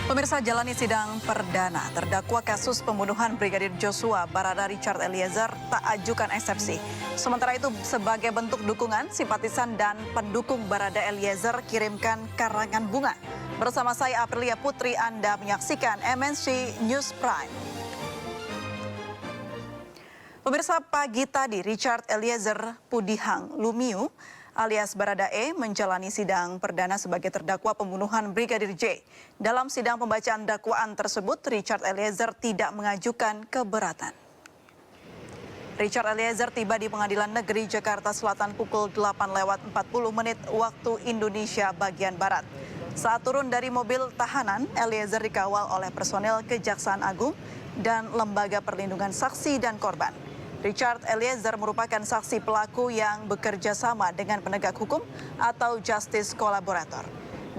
Pemirsa, jalani sidang perdana terdakwa kasus pembunuhan Brigadir Joshua, Barada Richard Eliezer tak ajukan eksepsi. Sementara itu, sebagai bentuk dukungan, simpatisan dan pendukung Barada Eliezer kirimkan karangan bunga. Bersama saya Aprilia Putri, Anda menyaksikan MNC News Prime. Pemirsa, pagi tadi Richard Eliezer Pudihang Lumiu alias Baradae menjalani sidang perdana sebagai terdakwa pembunuhan Brigadir J. Dalam sidang pembacaan dakwaan tersebut, Richard Eliezer tidak mengajukan keberatan. Richard Eliezer tiba di Pengadilan Negeri Jakarta Selatan pukul 8:40 waktu Indonesia bagian Barat. Saat turun dari mobil tahanan, Eliezer dikawal oleh personel Kejaksaan Agung dan Lembaga Perlindungan Saksi dan Korban. Richard Eliezer merupakan saksi pelaku yang bekerja sama dengan penegak hukum atau justice collaborator.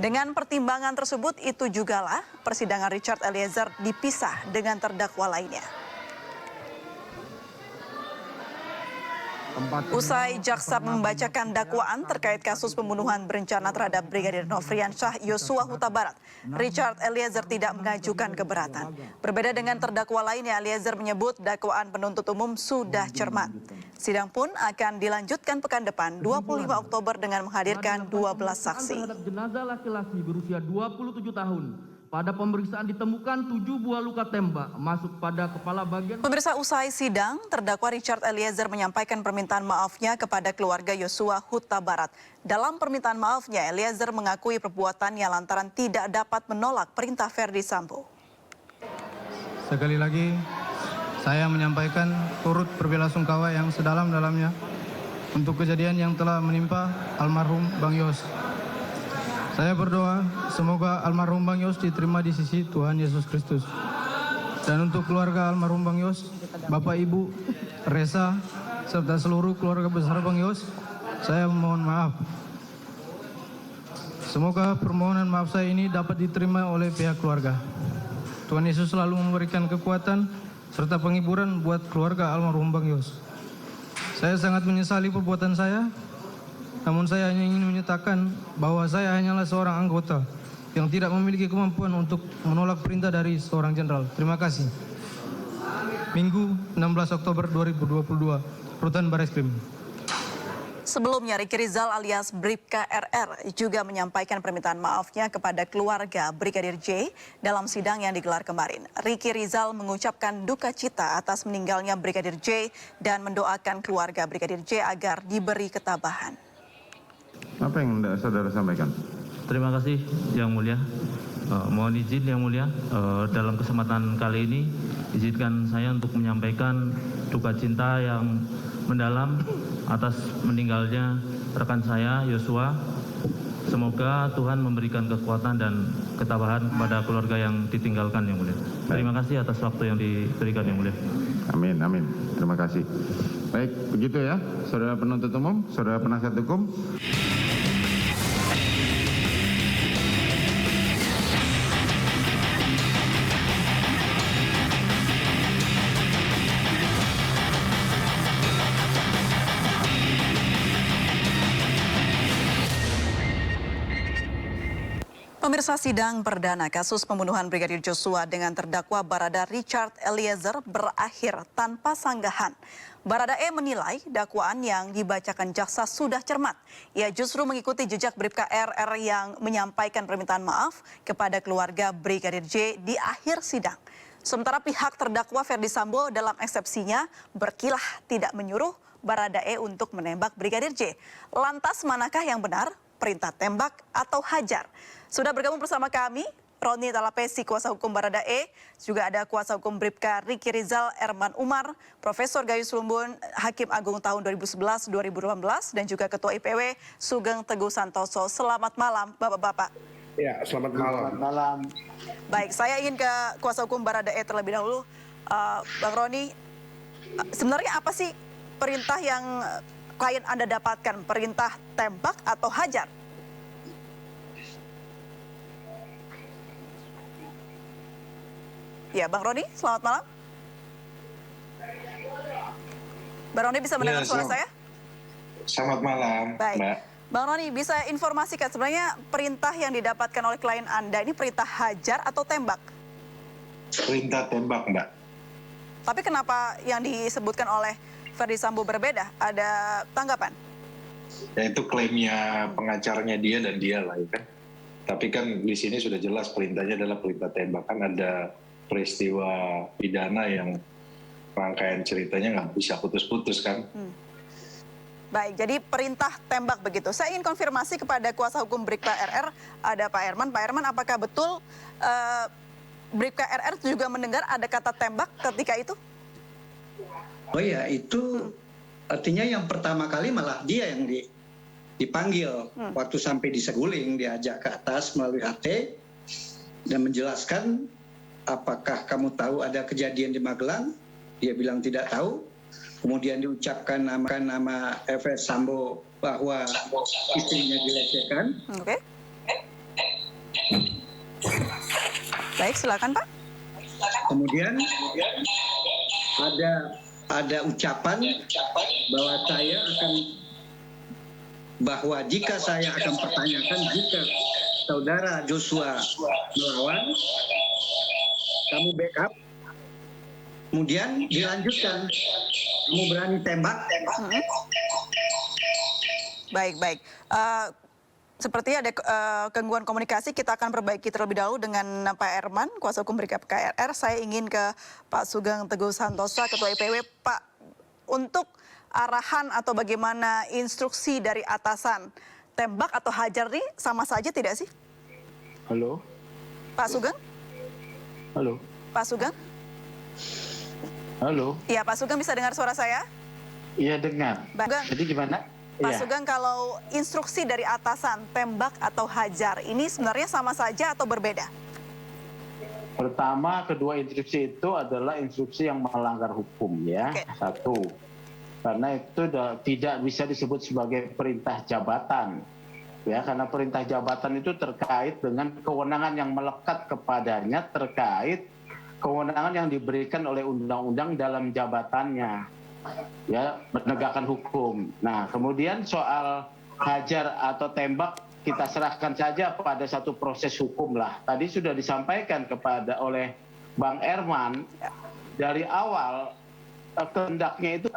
Dengan pertimbangan tersebut, itu jugalah persidangan Richard Eliezer dipisah dengan terdakwa lainnya. Usai jaksa membacakan dakwaan terkait kasus pembunuhan berencana terhadap Brigadir Nofriansyah Yosua Huta Barat, Richard Eliezer tidak mengajukan keberatan. Berbeda dengan terdakwa lainnya, Eliezer menyebut dakwaan penuntut umum sudah cermat. Sidang pun akan dilanjutkan pekan depan 25 Oktober dengan menghadirkan 12 saksi. Terhadap jenazah laki-laki berusia 27 tahun. Pada pemeriksaan ditemukan 7 buah luka tembak masuk pada kepala bagian. Pemirsa, usai sidang, terdakwa Richard Eliezer menyampaikan permintaan maafnya kepada keluarga Yosua Huta Barat. Dalam permintaan maafnya, Eliezer mengakui perbuatannya lantaran tidak dapat menolak perintah Verdi Sambo. Sekali lagi, saya menyampaikan turut berbelasungkawa yang sedalam-dalamnya untuk kejadian yang telah menimpa almarhum Bang Yos. Saya berdoa semoga almarhum Bang Yos diterima di sisi Tuhan Yesus Kristus. Dan untuk keluarga almarhum Bang Yos, Bapak Ibu, Resa, serta seluruh keluarga besar Bang Yos, saya memohon maaf. Semoga permohonan maaf saya ini dapat diterima oleh pihak keluarga. Tuhan Yesus selalu memberikan kekuatan serta penghiburan buat keluarga almarhum Bang Yos. Saya sangat menyesali perbuatan saya. Namun saya hanya ingin menyatakan bahwa saya hanyalah seorang anggota yang tidak memiliki kemampuan untuk menolak perintah dari seorang jenderal. Terima kasih. Minggu 16 Oktober 2022, Rutan Barreskrim. Sebelumnya, Ricky Rizal alias Bribka RR juga menyampaikan permintaan maafnya kepada keluarga Brigadir J dalam sidang yang digelar kemarin. Ricky Rizal mengucapkan duka cita atas meninggalnya Brigadir J dan mendoakan keluarga Brigadir J agar diberi ketabahan. Apa yang saudara sampaikan? Terima kasih Yang Mulia. Mohon izin Yang Mulia, dalam kesempatan kali ini izinkan saya untuk menyampaikan duka cinta yang mendalam atas meninggalnya rekan saya Yosua. Semoga Tuhan memberikan kekuatan dan ketabahan kepada keluarga yang ditinggalkan Yang Mulia. Terima kasih atas waktu yang diberikan Yang Mulia. Amin, amin. Terima kasih. Baik, begitu ya, saudara penuntut umum, saudara penasihat hukum. Pemirsa, sidang perdana kasus pembunuhan Brigadir Joshua dengan terdakwa Barada Richard Eliezer berakhir tanpa sanggahan. Baradae menilai dakwaan yang dibacakan jaksa sudah cermat. Ia justru mengikuti jejak Bribka RR yang menyampaikan permintaan maaf kepada keluarga Brigadir J di akhir sidang. Sementara pihak terdakwa Verdi Sambo dalam eksepsinya berkilah tidak menyuruh Baradae untuk menembak Brigadir J. Lantas manakah yang benar? Perintah tembak atau hajar? Sudah bergabung bersama kami Roni Talapesi, kuasa hukum Baradae, juga ada kuasa hukum Bribka Ricky Rizal Erman Umar, Profesor Gayus Lumbun, Hakim Agung tahun 2011-2018, dan juga Ketua IPW Sugeng Teguh Santoso. Selamat malam Bapak-Bapak. Ya, selamat malam. Selamat malam. Baik, saya ingin ke kuasa hukum Baradae terlebih dahulu. Bang Roni, sebenarnya apa sih perintah yang klien Anda dapatkan? Perintah tembak atau hajar? Ya, Bang Roni, selamat malam. Bang Roni bisa mendengar suara saya? Selamat malam, Baik. Mbak. Bang Roni, bisa informasikan sebenarnya perintah yang didapatkan oleh klien Anda ini perintah hajar atau tembak? Perintah tembak, Mbak. Tapi kenapa yang disebutkan oleh Ferdy Sambo berbeda? Ada tanggapan? Ya itu klaimnya pengacaranya dia dan dia lah, ya kan. Tapi kan di sini sudah jelas perintahnya adalah perintah tembak. Kan ada peristiwa pidana yang rangkaian ceritanya nggak bisa putus-putus kan. Baik, jadi perintah tembak begitu. Saya ingin konfirmasi kepada kuasa hukum Bribka RR, ada Pak Herman. Pak Herman, apakah betul Bribka RR juga mendengar ada kata tembak ketika itu? Oh ya, itu artinya yang pertama kali malah dia yang dipanggil. Waktu sampai di Saguling, diajak ke atas melalui HT dan menjelaskan apakah kamu tahu ada kejadian di Magelang? Dia bilang tidak tahu. Kemudian diucapkan nama FS Sambo bahwa istrinya dilecehkan. Oke. Baik, silakan Pak. Kemudian ada ucapan bahwa jika saya akan pertanyakan jika saudara Joshua melawan, kamu backup. Kemudian dilanjutkan, kamu berani tembak. Baik. Sepertinya ada gangguan komunikasi, kita akan perbaiki terlebih dahulu dengan Pak Herman, kuasa hukum Bribka RR. Saya ingin ke Pak Sugeng Teguh Santosa, Ketua IPW. Pak, untuk arahan atau bagaimana instruksi dari atasan, tembak atau hajar ini sama saja tidak sih? Halo? Pak Sugeng? Halo? Pak Sugeng? Halo? Iya, Pak Sugeng bisa dengar suara saya? Iya dengar. Pak Sugeng, Jadi gimana? Pak Iya. Sugeng, kalau instruksi dari atasan, tembak atau hajar, ini sebenarnya sama saja atau berbeda? Pertama, kedua instruksi itu adalah instruksi yang melanggar hukum ya. Oke. Satu. Karena itu tidak bisa disebut sebagai perintah jabatan. Ya, karena perintah jabatan itu terkait dengan kewenangan yang melekat kepadanya terkait kewenangan yang diberikan oleh undang-undang dalam jabatannya, ya, menegakkan hukum. Nah, kemudian soal hajar atau tembak kita serahkan saja pada satu proses hukum lah. Tadi sudah disampaikan oleh Bang Herman dari awal kehendaknya itu.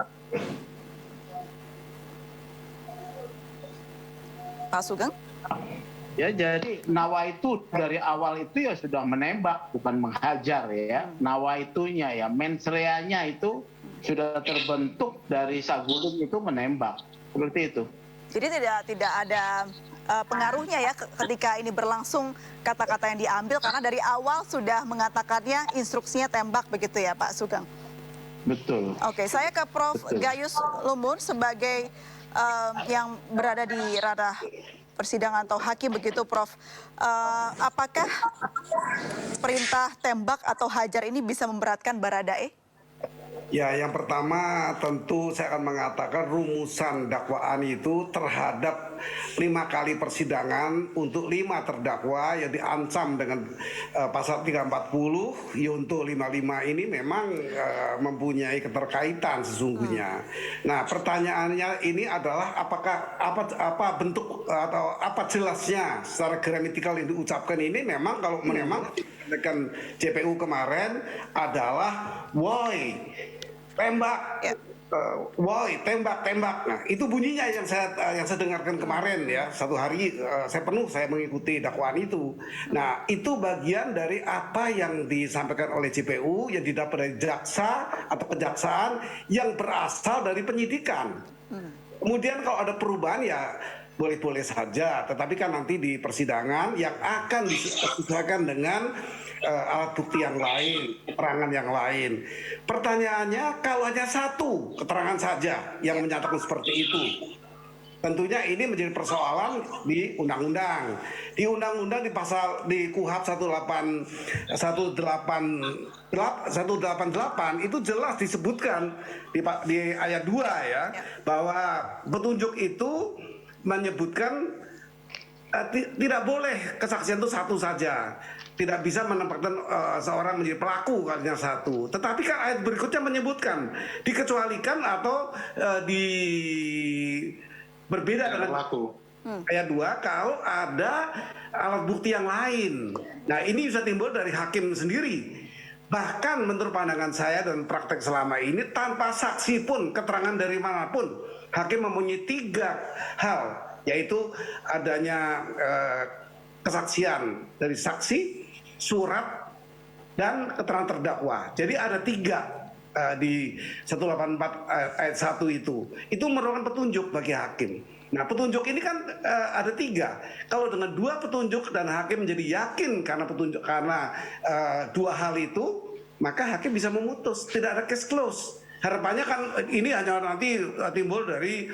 Pak Sugeng? Ya, jadi nawaitu dari awal itu ya sudah menembak, bukan menghajar ya. Nawaitunya ya, mensreanya itu sudah terbentuk dari Saguling itu menembak. Seperti itu. Jadi tidak ada pengaruhnya ya ketika ini berlangsung kata-kata yang diambil, karena dari awal sudah mengatakannya instruksinya tembak begitu ya Pak Sugeng? Betul. Oke, saya ke Prof. Betul. Gayus Lumbun sebagai yang berada di ranah persidangan atau hakim begitu, Prof. Apakah perintah tembak atau hajar ini bisa memberatkan Baradae? Ya, yang pertama tentu saya akan mengatakan rumusan dakwaan itu terhadap 5 kali persidangan untuk 5 terdakwa yang diancam dengan pasal 340 Yunto 55 ini memang mempunyai keterkaitan sesungguhnya. Nah, pertanyaannya ini adalah apakah apa bentuk atau apa jelasnya secara gramatikal yang diucapkan ini memang kalau memang dengan JPU kemarin adalah why tembak, woi tembak. Nah itu bunyinya yang saya dengarkan kemarin ya, satu hari saya mengikuti dakwaan itu. Nah itu bagian dari apa yang disampaikan oleh JPU yang didapat dari jaksa atau kejaksaan yang berasal dari penyidikan. Kemudian kalau ada perubahan ya boleh-boleh saja, tetapi kan nanti di persidangan yang akan disesuaikan dengan alat bukti yang lain, keterangan yang lain. Pertanyaannya, kalau hanya satu keterangan saja yang menyatakan seperti itu, tentunya ini menjadi persoalan di undang-undang. Di undang-undang di KUHP 188 itu jelas disebutkan di ayat 2 ya, bahwa petunjuk itu menyebutkan tidak boleh kesaksian itu satu saja. Tidak bisa menempatkan seorang menjadi pelaku hanya satu. Tetapi kan ayat berikutnya menyebutkan dikecualikan atau berbeda dengan pelaku. Ayat 2, kalau ada alat bukti yang lain. Nah, ini bisa timbul dari hakim sendiri. Bahkan menurut pandangan saya dan praktek selama ini, tanpa saksi pun, keterangan dari manapun, hakim mempunyai 3 hal, yaitu adanya kesaksian dari saksi, surat, dan keterangan terdakwa. Jadi ada 3 di 184 ayat 1 itu. Itu merupakan petunjuk bagi hakim. Nah, petunjuk ini kan ada 3. Kalau dengan 2 petunjuk dan hakim menjadi yakin karena petunjuk, karena 2 hal itu, maka hakim bisa memutus, tidak ada case close. Harapannya kan ini hanya nanti timbul dari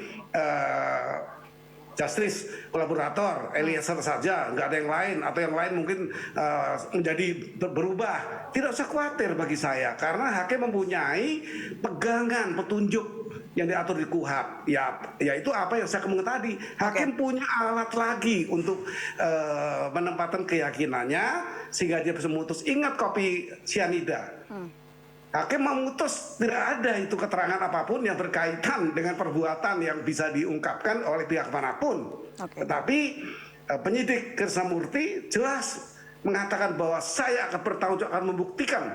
justice kolaborator Eliezer saja, nggak ada yang lain, atau yang lain mungkin menjadi berubah. Tidak usah khawatir bagi saya, karena hakim mempunyai pegangan petunjuk yang diatur di KUHP, yaitu apa yang saya kemukakan tadi. Hakim punya alat lagi untuk menempatkan keyakinannya sehingga dia bisa memutus. Ingat kopi sianida. Hakim memutus tidak ada itu keterangan apapun yang berkaitan dengan perbuatan yang bisa diungkapkan oleh pihak manapun. Tetapi penyidik Krisnamurti jelas mengatakan bahwa saya akan bertanggung jawab, akan membuktikan.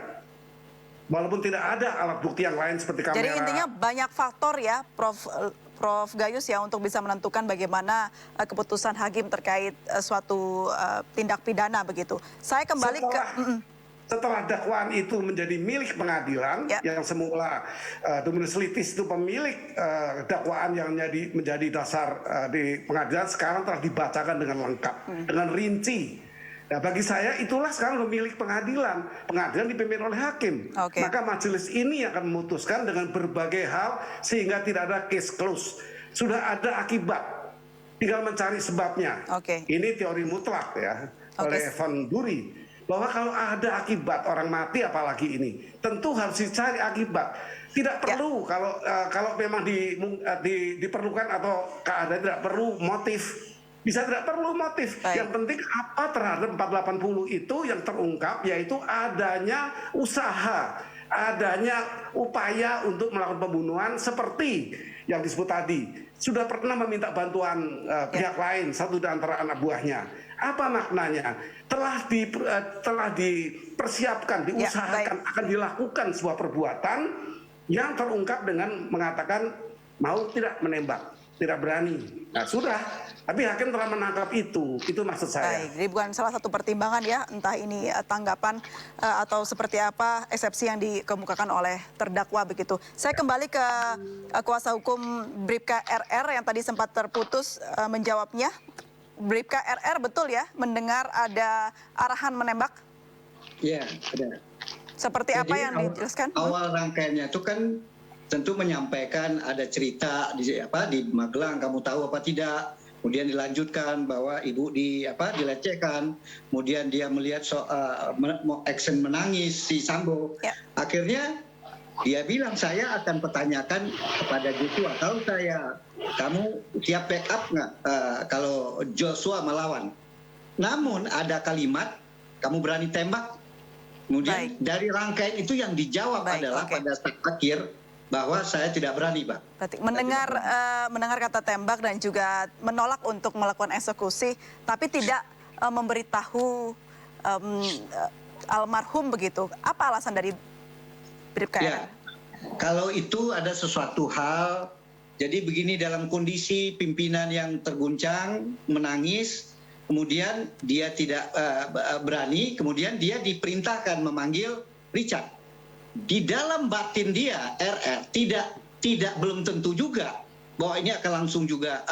Walaupun tidak ada alat bukti yang lain seperti kamera. Jadi intinya banyak faktor ya, Prof Gayus ya, untuk bisa menentukan bagaimana keputusan hakim terkait suatu tindak pidana begitu. Saya kembali setelah dakwaan itu menjadi milik pengadilan, yang semula Dominus Litis itu pemilik dakwaan yang menjadi dasar di pengadilan, sekarang telah dibacakan dengan lengkap, dengan rinci. Nah, bagi saya itulah sekarang milik pengadilan. Pengadilan dipimpin oleh hakim. Maka majelis ini akan memutuskan dengan berbagai hal sehingga tidak ada case close. Sudah ada akibat, tinggal mencari sebabnya. Ini teori mutlak ya oleh Van Bury, bahwa kalau ada akibat orang mati apalagi ini, tentu harus dicari akibat. Tidak perlu kalau memang diperlukan atau keadaan tidak perlu motif. Bisa tidak perlu motif. Yang penting apa terhadap 480 itu yang terungkap, yaitu adanya usaha, adanya upaya untuk melakukan pembunuhan seperti yang disebut tadi. Sudah pernah meminta bantuan pihak lain, satu di antara anak buahnya. Apa maknanya? Telah dipersiapkan, diusahakan, akan dilakukan sebuah perbuatan yang terungkap dengan mengatakan mau tidak menembak, tidak berani. Nah, sudah, tapi hakim telah menangkap itu maksud saya. Baik, jadi bukan salah satu pertimbangan ya, entah ini tanggapan atau seperti apa eksepsi yang dikemukakan oleh terdakwa begitu. Saya kembali ke kuasa hukum Bribka RR yang tadi sempat terputus menjawabnya. Bribka RR betul ya mendengar ada arahan menembak? Iya, ada. Seperti apa yang dijelaskan? Awal rangkaiannya itu kan tentu menyampaikan ada cerita di Magelang, kamu tahu apa tidak? Kemudian dilanjutkan bahwa ibu dilecehkan, kemudian dia melihat action menangis si Sambo. Akhirnya dia bilang, saya akan pertanyakan kepada Joshua, tahu kamu siap backup nggak kalau Joshua melawan? Namun ada kalimat, kamu berani tembak? Kemudian dari rangkaian itu yang dijawab adalah pada saat akhir, bahwa saya tidak berani, Pak. Berarti mendengar kata tembak dan juga menolak untuk melakukan eksekusi, tapi tidak memberitahu almarhum begitu. Apa alasan dari Bribka? Kalau itu ada sesuatu hal, jadi begini, dalam kondisi pimpinan yang terguncang, menangis, kemudian dia tidak berani, kemudian dia diperintahkan memanggil Richard. Di dalam batin dia, RR, tidak belum tentu juga bahwa ini akan langsung juga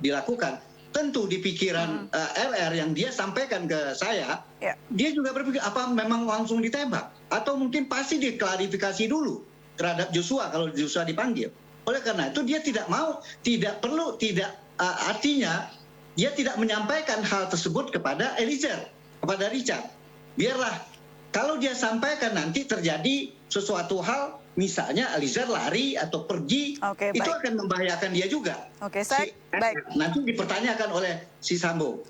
dilakukan. Tentu di pikiran RR yang dia sampaikan ke saya, dia juga berpikir apa memang langsung ditembak, atau mungkin pasti diklarifikasi dulu terhadap Joshua kalau Joshua dipanggil. Oleh karena itu dia tidak mau, artinya dia tidak menyampaikan hal tersebut kepada Eliezer, kepada Richard. Biarlah kalau dia sampaikan nanti terjadi sesuatu hal, misalnya Eliezer lari atau pergi, itu akan membahayakan dia juga. Nanti dipertanyakan oleh si Sambo.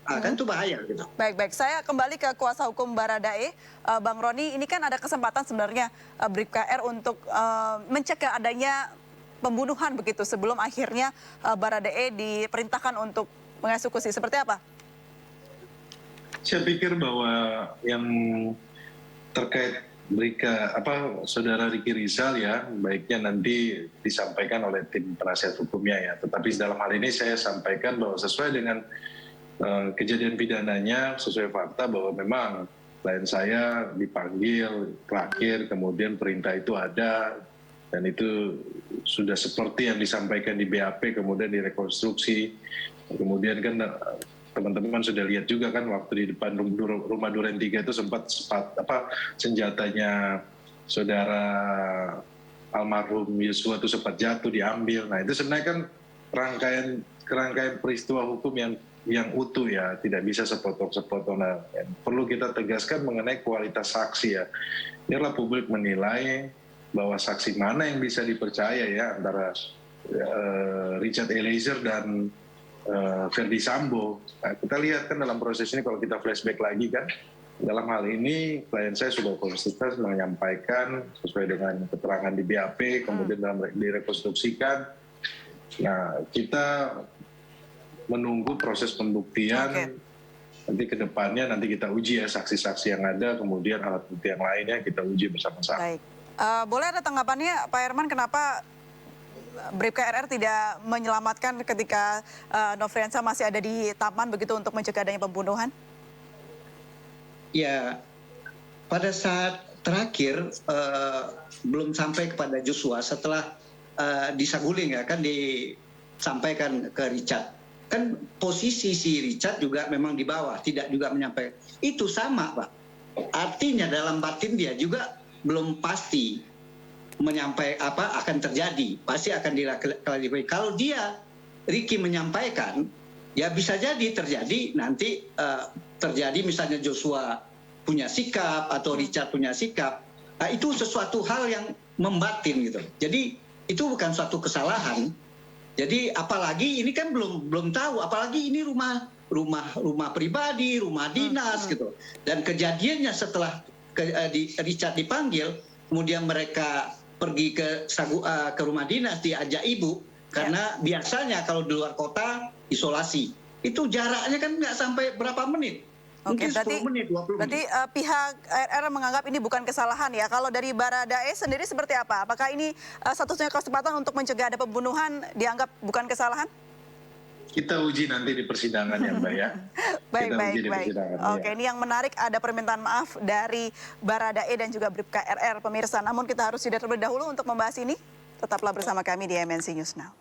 Kan itu bahaya gitu. Baik. Saya kembali ke kuasa hukum Baradae, Bang Roni. Ini kan ada kesempatan sebenarnya Bribka R untuk mencegah adanya pembunuhan begitu sebelum akhirnya Baradae diperintahkan untuk mengeksekusi. Seperti apa? Saya pikir bahwa yang terkait saudara Ricky Rizal ya, baiknya nanti disampaikan oleh tim penasihat hukumnya ya. Tetapi dalam hal ini saya sampaikan bahwa sesuai dengan kejadian pidananya, sesuai fakta bahwa memang klien saya dipanggil terakhir, kemudian perintah itu ada, dan itu sudah seperti yang disampaikan di BAP, kemudian direkonstruksi. Kemudian kan teman-teman sudah lihat juga kan waktu di depan rumah Duren 3 itu sempat senjatanya saudara almarhum Yosua itu sempat jatuh, diambil. Nah itu sebenarnya kan rangkaian peristiwa hukum yang utuh ya, tidak bisa sepotong-sepotong. Nah, perlu kita tegaskan mengenai kualitas saksi ya. Inilah publik menilai bahwa saksi mana yang bisa dipercaya ya antara Richard Eliezer dan Verdi Sambo. Nah, kita lihat kan dalam proses ini kalau kita flashback lagi kan, dalam hal ini klien saya sudah konsisten menyampaikan sesuai dengan keterangan di BAP, kemudian direkonstruksikan. Nah, kita menunggu proses pembuktian. Nanti ke depannya nanti kita uji ya saksi-saksi yang ada, kemudian alat bukti yang lainnya kita uji bersama-sama. Baik. Boleh ada tanggapannya Pak Herman, kenapa Bribka RR tidak menyelamatkan ketika Nofriansah masih ada di taman begitu untuk mencegah adanya pembunuhan? Ya, pada saat terakhir belum sampai kepada Joshua setelah disaguling ya kan disampaikan ke Richard. Kan posisi si Richard juga memang di bawah, tidak juga menyampaikan. Itu sama Pak. Artinya dalam batin dia juga belum pasti menyampaikan apa akan terjadi, pasti akan diklarifikasi. Kalau dia Ricky menyampaikan, ya bisa jadi terjadi nanti terjadi misalnya Joshua punya sikap atau Richard punya sikap. Nah, itu sesuatu hal yang membatin gitu. Jadi itu bukan suatu kesalahan. Jadi apalagi ini kan belum tahu, apalagi ini rumah pribadi, rumah dinas gitu. Dan kejadiannya setelah Richard dipanggil, kemudian mereka pergi ke rumah dinas diajak ibu, karena biasanya kalau di luar kota isolasi itu jaraknya kan nggak sampai berapa menit, mungkin 10 menit 20 menit. Berarti pihak RR menganggap ini bukan kesalahan ya. Kalau dari Baradae sendiri seperti apa? Apakah ini satu-satunya kesempatan untuk mencegah ada pembunuhan dianggap bukan kesalahan? Kita uji nanti di persidangan ya Mbak ya. Baik. Oke, ini yang menarik ada permintaan maaf dari Baradae dan juga Bribka RR pemirsa. Namun kita harus jeda terlebih dahulu untuk membahas ini. Tetaplah bersama kami di MNC News Now.